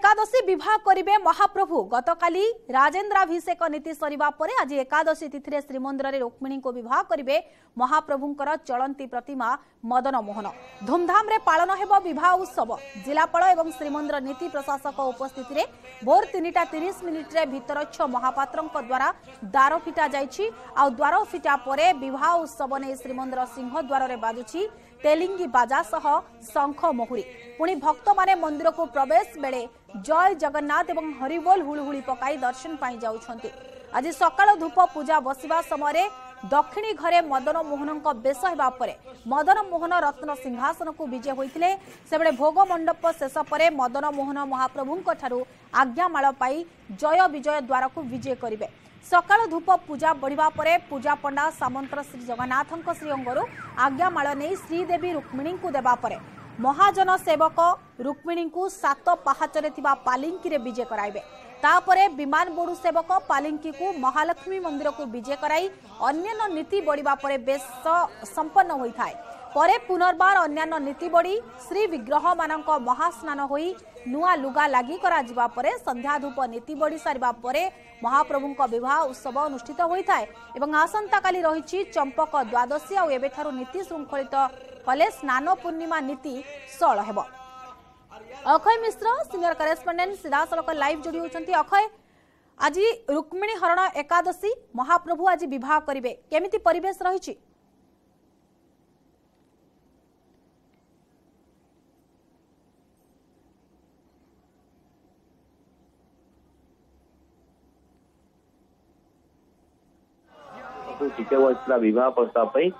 एकादशी विवाह करिवे महाप्रभु गतकाली राजेन्द्राभिषेक नीति सरिबा परे आज एकादशी तिथि श्रीमंदिर में रुक्मिणी को विवाह करिवे महाप्रभुंकर चलंती प्रतिमा मदन मोहन धूमधाम रे पालन हेबो विवाह उत्सव जिलापाल एवं श्रीमंदिर नीति प्रशासक उपस्थिति रे भोर 3:30 मिनिट रे भितरच्छ महापात्रंक द्वारा द्वार फिटा जाइछि आ द्वार फिटा परे विवाह उत्सव ने श्रीमंदिर सिंह द्वार रे बाजुछि तेलिंगी बाजा सह शंख मोहुरी पुणी भक्त माने मंदिर को प्रवेश बेले जय जगन्नाथ एवं हरिबोल हुलहुली पकाई दर्शन पाई जाउछंती। आज सकाळ धूप पूजा बसिबा समय दक्षिणी घरे मदन मोहन बेश हेबा परे मदन मोहन रत्न सिंहासन को विजय होइतिले सेबळे भोग मंडप शेष परे मदन मोहन महाप्रभुंक ठारू आज्ञामाळ पाई जय विजय द्वार को विजय करिवे। सकाळ धूप पूजा बढ़िबा परे पूजा पंडा सामंतर श्री जगन्नाथंक श्रीअंगरु आज्ञामाळ नै श्रीदेवी रुक्मिणी को देबा परे महाजन सेवक रुक्मिणी को 7 पहाचरे थिबा पालिंकी रे विजय कराइबे। तापरे विमान बोर्ड सेवक पालिंकी को महालक्ष्मी मंदिर को विजय कराई अन्य नीति बढ़िबा परे बेश संपन्न होइथाय। परे पुनर्बार अन्य नीति बढ़ी श्री विग्रह मानक महास्नान होई नुआ लुगा लागी करा जिबा परे संध्या धूप नीति बढ़ी सारिबा परे महाप्रभुंक विवाह उत्सव अनुष्ठित होइथाय एवं आसंता काली रहिछि चंपक द्वादशी आ एबेठारु नीति श्रृंखलित कले स्नान पूर्णिमा नीति सळ हेबो। अक्षय मिश्र सीनियर करेस्पोंडेंट सीधासलख लाइव जोड़ी होचंती। अक्षय, आज रुक्मिणी हरण एकादशी महाप्रभु आज विवाह करिवे केमिति परिवेश रहिछि? विवाह प्रस्ताव एक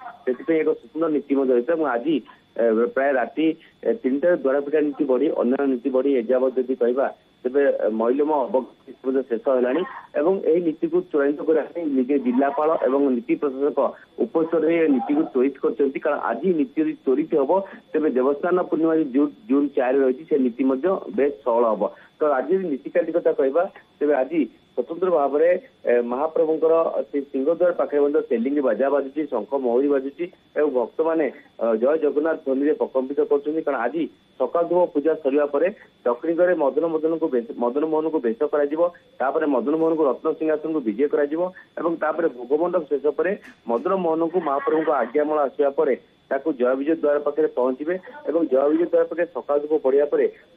सुंदर नीति आज प्राय राति 3 द्वार पिटा नीति बढ़ी अन्य नीति बढ़ी एजावत जदि कहवा तेरे महिलम अवकाश शेष है नीति को चयनित करने जिलापाल और नीति प्रशासक उपस्तर नीति को त्वरित कर कारण आज नीति त्वरित हम तेज देवस्थान पूर्णिमा जून 4 रही से नीति बेस सरल हम तो आज नीतिकाली कथा कहवा तेज आज स्वतंत्र भाव में महाप्रभुंकर सिंहद्वार पाखे तेलिंगी बाजा बाजुची शंख महुरी बाजुची और भक्त मैंने जय जगन्नाथ ध्वनि में प्रकम्पित कर आज सकाल धूप पूजा सरिया पर दक्षिणी घरे मदन मोहन को बेश कर मदन मोहन को रत्न सिंहासन को विजय कर भोगमंडप शेष पर मदन मोहन को महाप्रभु को आज्ञामाल आसवा पर जय विजय द्वार पाखे पहुंचे और जय विजय द्वार पाखे सकाल धूप पढ़िया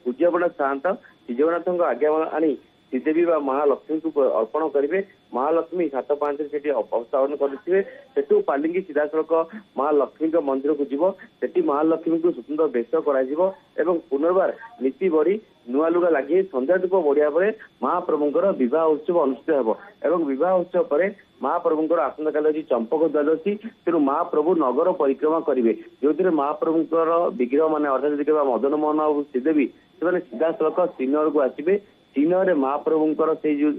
पूज्य बड़ा सात श्रीजगन्नाथ आज्ञामाल आनी श्रीदेवी व महालक्ष्मी को अर्पण करेंगे। महालक्ष्मी 7-5 से अवस्थापन करें पालिंगी सीधासलख महालक्ष्मी मंदिर को जीव से महालक्ष्मी को स्वतंत्र बेश कर पुनर्बार नीति बढ़ी नुआ लुगा लगे संध्या धूप बढ़िया पर महाप्रभुंकर विवाह उत्सव अनुष्ठित हो विवाह उत्सव पर महाप्रभुंकर आसंता काली चंपक द्वादशी तेणु महाप्रभु नगर परिक्रमा करेंगे जो महाप्रभुंकर विग्रह मान अर्थात मदन मोहन और श्रीदेवी से सीधासलख श्रीनगर को आसवे। श्रीनगर महाप्रभुंकर से जो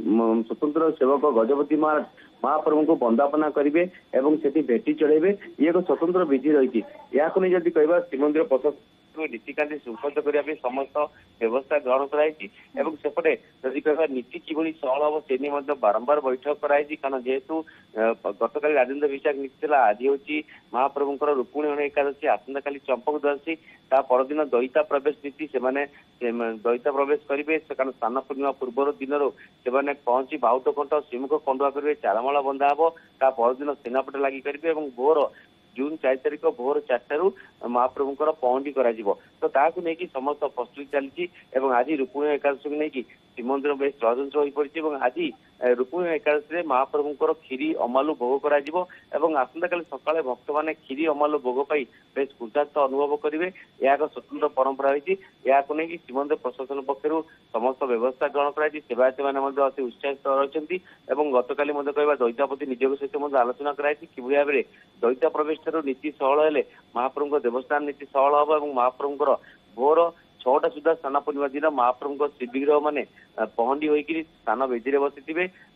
स्वतंत्र सेवक गजपति महाप्रभु को वंदापना करेंगे से भेटी चढ़ेबे ये एक स्वतंत्र विधि रही या कहवा श्रीमंदिर प्रशासन नीतिकांति श्रृंखलित करने समस्त व्यवस्था ग्रहण करापटे जदि कह नीति कि सरल हम से बारंबार बैठक कराई कारण जेहेतु गतकाली राजेन्द्राभिषेक नीति आज हूँ महाप्रभुंकर रुक्मिणी हरण एकादशी आसंता काली चंपक द्वादशी ता परदिन दईता प्रवेश नीति से दईता प्रवेश करेंगे कारण स्नान पूर्णिमा पूर्व दिन से पहुंची बाहुट कंठ श्रीमुख कंडुआ करेंगे चारामाला बंधा हम ता परदिन सेनापट लगी करेंगे भोर जून 4 तारिख भोर 4 महाप्रभुंकर पहुंडी तो ताकू नहीं समस्त प्रस्तुति चलती आज रुक्मिणी एकादशी को लेकिन श्रीमंदिर बेस चलचंचल हो पड़ी आज रुक्मिणी एकादशी महाप्रभुंकर क्षीरी अमालु भोग कर आसंता काली सकाଳେ भक्त मैंने क्षीरी अमालु भोग पाई बेस कृतार्थ अनुभव करेंगे यह एक स्वतंत्र परंपरा रही नहीं श्रीमंदिर प्रशासन पक्षर समस्त व्यवस्था ग्रहण कर सेवायत मैंने अति उत्साहित रही गतकाली कहवा दैतापति निजोग सहित आलोचना कराई कि भाव में दैता प्रवेश नीति सहल हेले महाप्रभु देवस्थान नीति सहल हम महाप्रभुंकर भोर 6टा सुधा स्नान पूर्णिमा दिन महाप्रभुंकर श्रीविग्रह मैंने पहंडी होकर स्नान बेदी बसी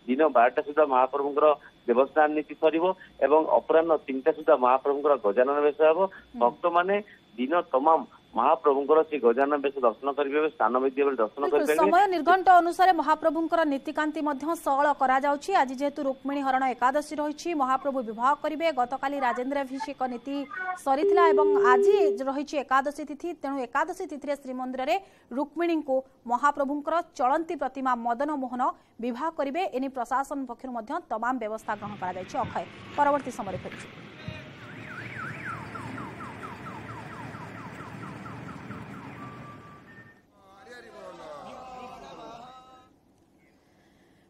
दिन 12टा सुधा महाप्रभुंकर देवस्थान नीति सर अपराह 3टा सुधा महाप्रभुंकर गजानन बेश हे भक्त मैंने दिन तमाम महाप्रभुଙ୍କର से गजानन बेश दर्शन करेंगे स्थान विद्या दर्शन करेंगे। समय निर्घंट अनुसार महाप्रभुଙ୍କର नीतिकांति मध्य सरल करा जाउछि। आज जेहेतु रुक्मिणी हरण एकादशी रही महाप्रभु विवाह करेंगे। गतकाली राजेन्द्राभिषेक नीति सरीथिला एवं आज रही एकादशी तिथि। तेणु एकादशी तिथि श्रीमंदिर में रुक्मिणी को महाप्रभुଙ୍କର चलंती प्रतिमा मदन मोहन विवाह करेंगे। एने प्रशासन पक्षर तमाम व्यवस्था ग्रहण करा जायछि। अक्षय परवर्ती समय फेरुछि।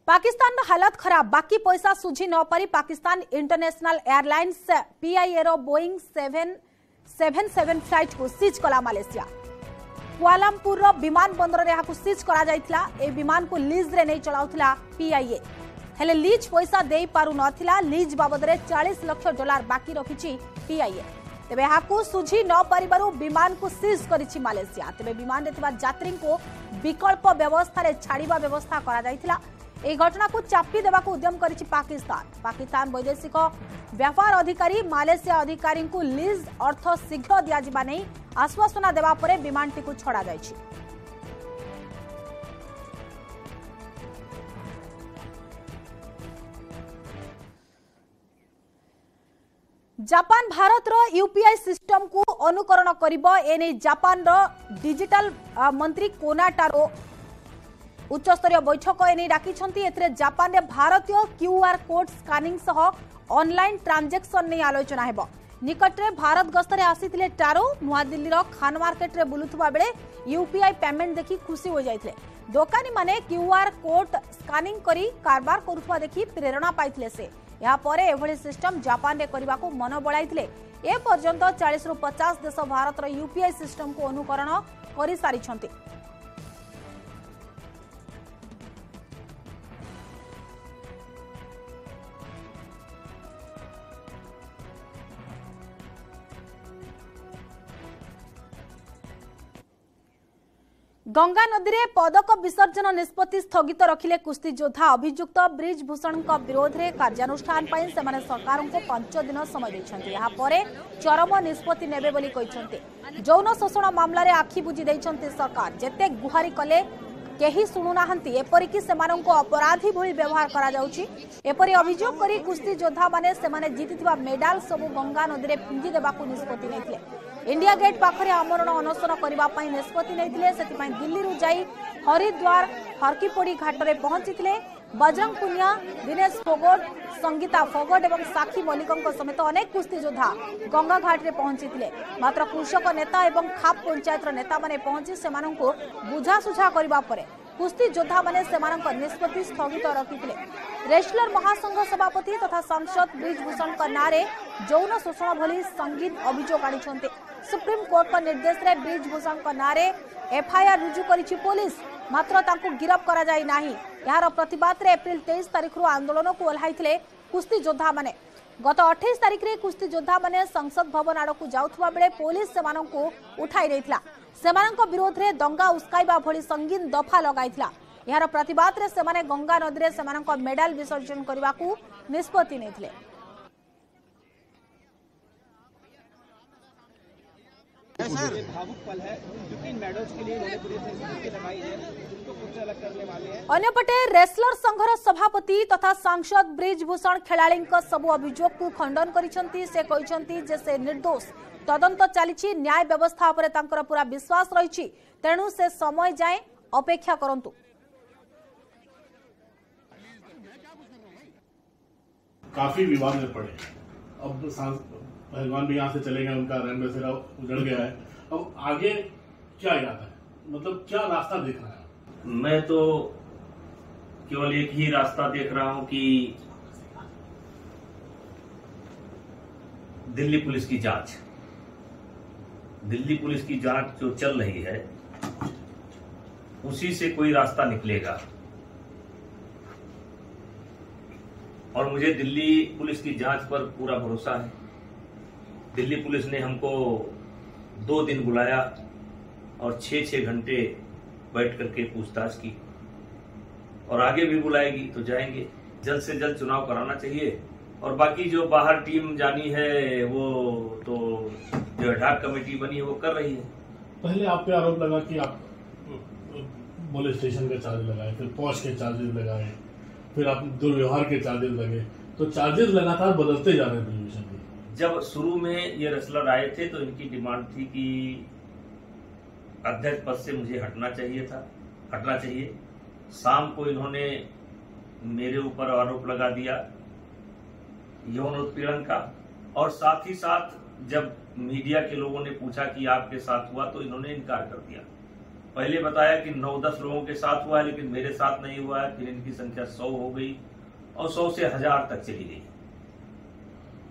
पाकिस्तान हालत खराब। बाकी पैसा सुझी न पारी पाकिस्तान इंटरनेशनल एयरलाइंस पीआईए रो बोइंग 777 फ्लाइट को सीज कला मालेशिया। कुआलालंपुर रो विमान बंदर रे हाकु सीज करा जायथिला। ए विमान को लीज रे नै चलाउथिला पीआईए। हेले लीज पैसा देई पारु नथिला। लीज बाबद रे $40 लाख बाकी रखिछि पीआईए। तेबे हाकु सुझी न पारिबारु विमान को सीज करिछि मालेशिया। तेबे विमान रे थिबा यात्री को विकल्प व्यवस्था रे छाड़ीबा व्यवस्था करा जायथिला। এই ঘটনা को चापी देवा उद्यम करिछि पाकिस्तान वैदेशिक व्यापार अधिकारी मालेशिया अधिकारी को लीज अर्थ शीघ्र दिया जिबा नै आश्वासना देवा परे विमानटी को छड़ा जायछि। जापान भारत रो यूपीआई सिस्टम को अनुकरण करिबो। एने जापान रो डिजिटल मंत्री कोनाटारो उच्चस्तरीय बैठक एने डाकिछंती। एथरे जापान रे भारतीय क्यूआर कोड स्कानिंग सह ऑनलाइन ट्रांजैक्शन नै आलोचना हेबो। निकटरे भारत गस्तरे आसीथिले टारो नुआ दिल्ली रो खान मार्केट रे बुलुथुवा बेले यूपीआई पेमेंट देखि खुशी हो जायथिले। दोकानी माने क्यूआर कोड स्कानिंग करी कारबार करुथुवा देखि प्रेरणा पाइथिले। से या परे एभଳି सिस्टम जापान रे करबाको मन बळाइथिले। ए पर्यंत 40 रु 50 देश भारत रो यूपीआई सिस्टम को अनुकरण करि सारिछंती। गंगा नदी में पदक विसर्जन निष्पत्ति स्थगित रखिले कुस्ती योद्धा। अभियुक्त ब्रिज भूषण विरोध में कार्यानुष्ठान से सरकार को 5 दिन समय देइछन्ति। यहाँ परे चरम निष्पत्ति नेबे बोली कहिछन्ति। यौन शोषण मामला रे आखि बुझी देइछन्ति सरकार। जेते गुहारी कले केही सुनुनाहंती। एपरिकी सेमानंको अपराधी भली व्यवहार करा जाउची। एपरि अभियोग करी कुस्ती योद्धा माने सेमाने जीतिथिबा मेडाल सबु गंगा नदी रे फिंगी देबाकू निष्पत्ति नेथिले। इंडिया गेट पाखरे आमरण अनशन करबा पई निष्पत्ति नेथिले। सेति दिल्ली रु जाई हरिद्वार हरकीपोड़ी घाट रे पहुंचीथिले। बजरंग पुनिया, दिनेश फोगट, संगीता फोगट एवं साक्षी मल्लिकଙ୍କ समेत अनेक कुस्ती योद्धा गंगा घाट रे पहुंचीथिले। मात्र कृषक नेता एवं खाप पंचायत नेता माने पहुंची सेमानंको बुझासुझा करबा परे कुस्ती योद्धा माने सेमानंक निष्पत्ति स्थगित रखिथिले। रेसलर महासंघ सभापति तथा सांसद ब्रिज भूषण नारे यौन शोषण भली संगीन अभियोग आनिछन्ते। सुप्रीम कोर्ट निर्देश रे ब्रिज भूषण नारे एफआईआर रुजु करिछि पुलिस। मात्र तांको गिरफ करा जाई नाही। यार प्रतिबाद रे एप्रिल 23 तारिख रु आंदोलन को ओल्हाइथिले कुस्ती योद्धा माने। गत 28 तारिख रे कुस्ती योद्धा माने संसद भवन आड़कू जाउथबा बेले पुलिस सेमानंको उठाई देइथिला। सेमानंको विरोध रे दंगा उस्काइबा भली संगीन दफा लगाइथिला। यार प्रतिबाद रे सेमाने गंगा नदी रे सेमानंको मेडल विसर्जन करबाकू निष्पत्ति नेथिले। भावुक पल है क्योंकि मेडल्स के लिए लगाई है, उनको कुछ अलग करने वाले हैं। अन्यपटे रेसलर संघर सभापति तथा सांसद ब्रिज भूषण खेलाड़ी सबु अभियोग को खंडन करिसंती। से कहिसंती जे से निर्दोष। तदंत चलीछि। न्याय व्यवस्था उपरे तांकर पूरा विश्वास रहिछि। तेणु से समय जाए अपेक्षा करंतु। काफी विवाद में पड़े। अब पहलवान भी यहाँ से चले गए, उनका रन बसेरा उजड़ गया है। अब आगे क्या इरादा है, मतलब क्या रास्ता देख रहा है? मैं तो केवल एक ही रास्ता देख रहा हूं कि दिल्ली पुलिस की जांच जो चल रही है उसी से कोई रास्ता निकलेगा। और मुझे दिल्ली पुलिस की जांच पर पूरा भरोसा है। दिल्ली पुलिस ने हमको 2 दिन बुलाया और 6-6 घंटे बैठ करके पूछताछ की, और आगे भी बुलाएगी तो जाएंगे। जल्द से जल्द चुनाव कराना चाहिए। और बाकी जो बाहर टीम जानी है वो तो जो एडहॉक कमेटी बनी है वो कर रही है। पहले आप पे आरोप लगा कि आप पुलिस स्टेशन के चार्ज लगाए, फिर पहुंच के चार्जेस लगाए, फिर आप दुर्व्यवहार के चार्जेस लगे, तो चार्जेस लगातार बदलते जा रहे हैं प्रोहिबिशन के। जब शुरू में ये रेसलर आए थे तो इनकी डिमांड थी कि अध्यक्ष पद से मुझे हटना चाहिए। शाम को इन्होंने मेरे ऊपर आरोप लगा दिया यौन उत्पीड़न का, और साथ ही साथ जब मीडिया के लोगों ने पूछा कि आपके साथ हुआ तो इन्होंने इनकार कर दिया। पहले बताया कि 9-10 लोगों के साथ हुआ है, लेकिन मेरे साथ नहीं हुआ है। फिर इनकी संख्या 100 हो गई और 100 से 1000 तक चली गई।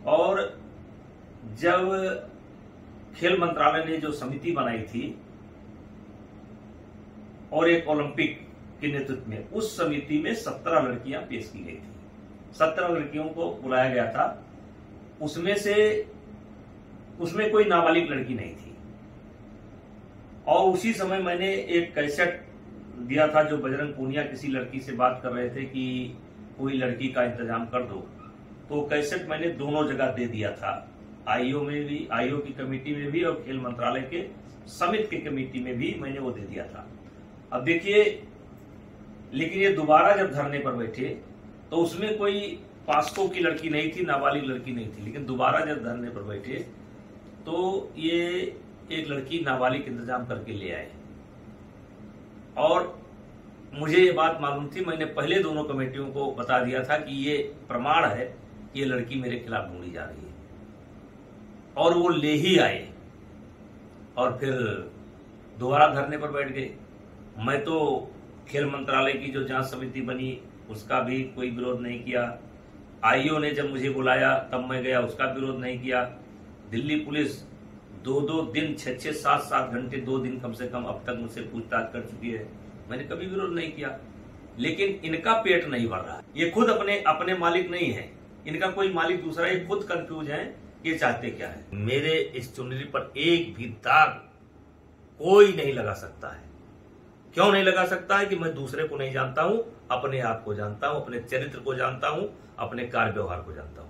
और जब खेल मंत्रालय ने जो समिति बनाई थी और एक ओलंपिक के नेतृत्व में, उस समिति में 17 लड़कियां पेश की गई थी। 17 लड़कियों को बुलाया गया था। उसमें कोई नाबालिग लड़की नहीं थी। और उसी समय मैंने एक कैसेट दिया था जो बजरंग पूनिया किसी लड़की से बात कर रहे थे कि कोई लड़की का इंतजाम कर दो, तो कैसेट मैंने दोनों जगह दे दिया था, आईओ में भी, आईओ की कमेटी में भी और खेल मंत्रालय के समिति की कमेटी में भी मैंने वो दे दिया था। अब देखिए, लेकिन ये दोबारा जब धरने पर बैठे तो उसमें कोई पास्को की लड़की नहीं थी, नाबालिग लड़की नहीं थी, लेकिन दोबारा जब धरने पर बैठे तो ये एक लड़की नाबालिग इंतजाम करके ले आए। और मुझे ये बात मालूम थी, मैंने पहले दोनों कमेटियों को बता दिया था कि ये प्रमाण है कि ये लड़की मेरे खिलाफ ढूंढी जा रही है, और वो ले ही आए और फिर दोबारा धरने पर बैठ गए। मैं तो खेल मंत्रालय की जो जांच समिति बनी उसका भी कोई विरोध नहीं किया। आईओ ने जब मुझे बुलाया तब मैं गया, उसका विरोध नहीं किया। दिल्ली पुलिस 2-2 दिन, 6-6, 7-7 घंटे, 2 दिन कम से कम अब तक मुझसे पूछताछ कर चुकी है, मैंने कभी विरोध नहीं किया। लेकिन इनका पेट नहीं भर रहा। ये खुद अपने मालिक नहीं है, इनका कोई मालिक दूसरा, ये खुद कंफ्यूज है ये चाहते क्या है। मेरे इस चुनरी पर एक भी दाग कोई नहीं लगा सकता है। क्यों नहीं लगा सकता है? कि मैं दूसरे को नहीं जानता हूं, अपने आप को जानता हूं, अपने चरित्र को जानता हूं, अपने कार्य व्यवहार को जानता हूं।